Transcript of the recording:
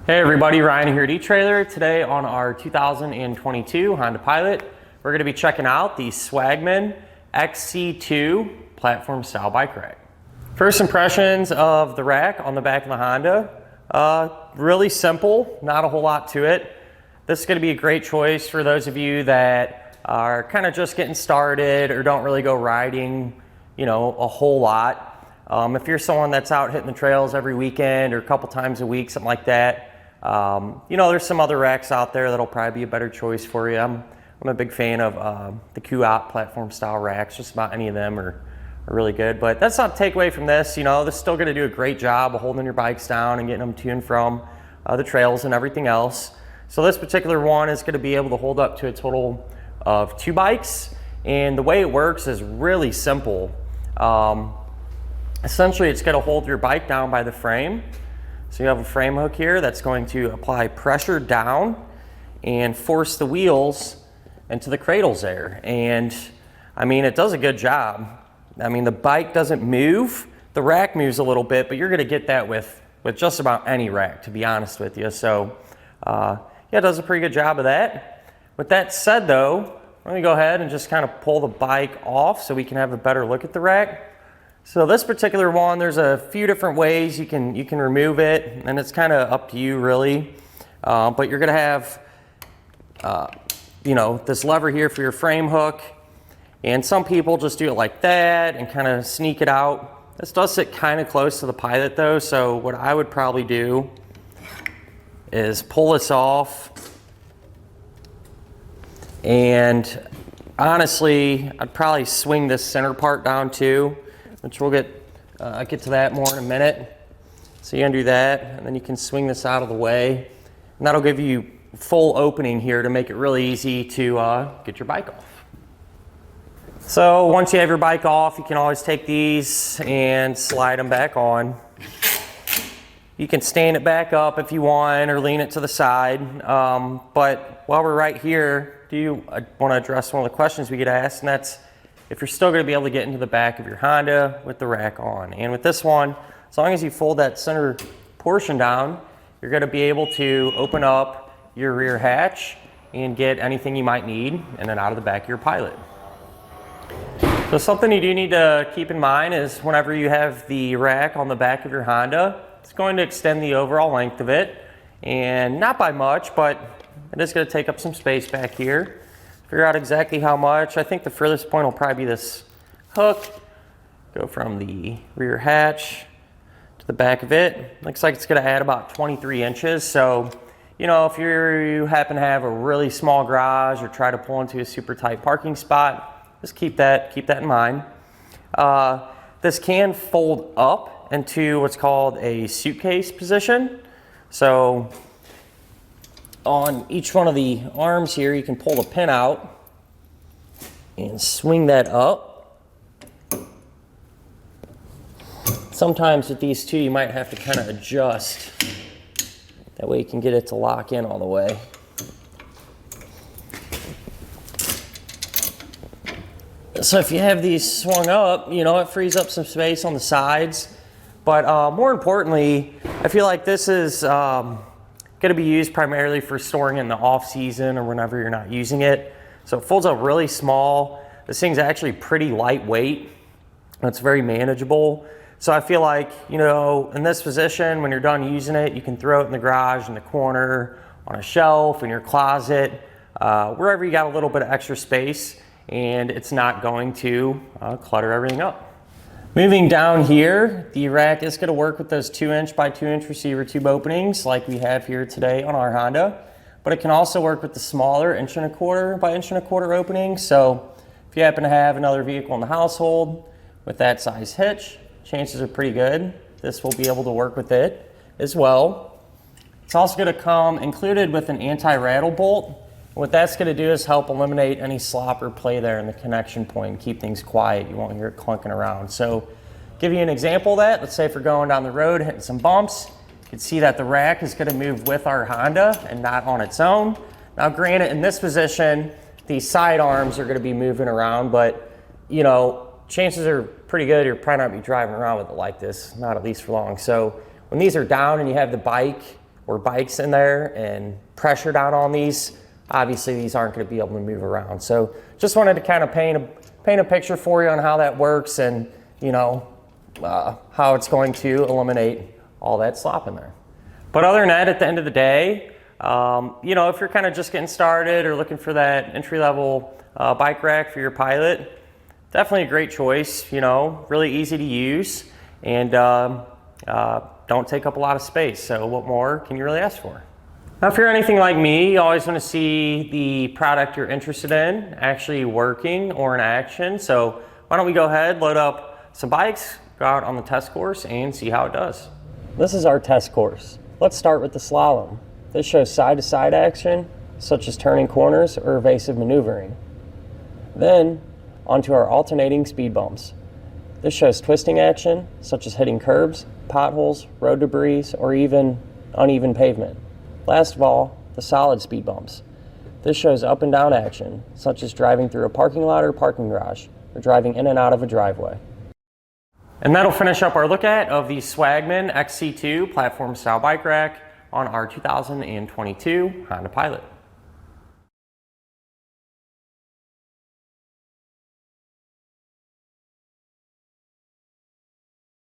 Hey everybody, Ryan here at etrailer. Today on our 2022 Honda Pilot, we're going to be checking out the Swagman XC2 Platform Style Bike Rack. First impressions of the rack on the back of the Honda, really simple, not a whole lot to it. This is going to be a great choice for those of you that are kind of just getting started or don't really go riding, a whole lot. If you're someone that's out hitting the trails every weekend or a couple times a week, something like that, there's some other racks out there that'll probably be a better choice for you. I'm a big fan of the Kuat Platform Style Racks. Just about any of them are really good, but that's not a takeaway from this. This is still going to do a great job of holding your bikes down and getting them to and from the trails and everything else. So this particular one is going to be able to hold up to a total of 2 bikes, and the way it works is really simple. Essentially, it's going to hold your bike down by the frame. So you have a frame hook here that's going to apply pressure down and force the wheels into the cradles there. And it does a good job. The bike doesn't move. The rack moves a little bit, but you're going to get that with just about any rack, to be honest with you. So yeah, it does a pretty good job of that. With that said though, let me go ahead and just kind of pull the bike off so we can have a better look at the rack. So this particular one, there's a few different ways you can remove it, and it's kind of up to you really. But you're gonna have this lever here for your frame hook, and some people just do it like that and kind of sneak it out. This does sit kind of close to the Pilot though, so what I would probably do is pull this off, and honestly I'd probably swing this center part down too, which we'll get to that more in a minute. So you undo that, and then you can swing this out of the way, and that'll give you full opening here to make it really easy to get your bike off. So once you have your bike off, you can always take these and slide them back on. You can stand it back up if you want, or lean it to the side. But while we're right here, I want to address one of the questions we get asked, and that's if you're still going to be able to get into the back of your Honda with the rack on. And with this one, as long as you fold that center portion down, you're going to be able to open up your rear hatch and get anything you might need in and out of the back of your Pilot. So something you do need to keep in mind is whenever you have the rack on the back of your Honda, it's going to extend the overall length of it, and not by much, but it is going to take up some space back here. Figure out exactly how much. I think the furthest point will probably be this hook. Go from the rear hatch to the back of it. Looks like it's going to add about 23 inches. So, if you happen to have a really small garage or try to pull into a super tight parking spot, just keep that in mind. This can fold up into what's called a suitcase position. So on each one of the arms here, you can pull the pin out and swing that up. Sometimes with these two, you might have to kind of adjust. That way you can get it to lock in all the way. So if you have these swung up, it frees up some space on the sides. But more importantly, I feel like this is going to be used primarily for storing in the off season or whenever you're not using it. So it folds up really small. This thing's actually pretty lightweight. It's very manageable. So I feel like, in this position, when you're done using it, you can throw it in the garage, in the corner, on a shelf, in your closet, wherever you got a little bit of extra space, and it's not going to clutter everything up. Moving down here, the rack is going to work with those 2" by 2" receiver tube openings like we have here today on our Honda, but it can also work with the smaller 1¼ by 1¼ openings. So if you happen to have another vehicle in the household with that size hitch, chances are pretty good this will be able to work with it as well. It's also going to come included with an anti-rattle bolt. What that's going to do is help eliminate any slop or play there in the connection point and keep things quiet. You won't hear it clunking around. So give you an example of that. Let's say if we're going down the road hitting some bumps, you can see that the rack is going to move with our Honda and not on its own. Now granted, in this position, these side arms are going to be moving around, but chances are pretty good you're probably not be driving around with it like this, not at least for long. So when these are down and you have the bike or bikes in there and pressure down on these, obviously these aren't going to be able to move around. So just wanted to kind of paint a picture for you on how that works, and you know, how it's going to eliminate all that slop in there. But other than that, at the end of the day, you know, if you're kind of just getting started or looking for that entry-level bike rack for your Pilot, definitely a great choice. You know, really easy to use, and don't take up a lot of space. So what more can you really ask for? Now, if you're anything like me, you always want to see the product you're interested in actually working or in action. So why don't we go ahead, load up some bikes, go out on the test course and see how it does. This is our test course. Let's start with the slalom. This shows side-to-side action, such as turning corners or evasive maneuvering. Then onto our alternating speed bumps. This shows twisting action, such as hitting curbs, potholes, road debris, or even uneven pavement. Last of all, the solid speed bumps. This shows up and down action, such as driving through a parking lot or parking garage, or driving in and out of a driveway. And that'll finish up our look at of the Swagman XC2 Platform Style Bike Rack on our 2022 Honda Pilot.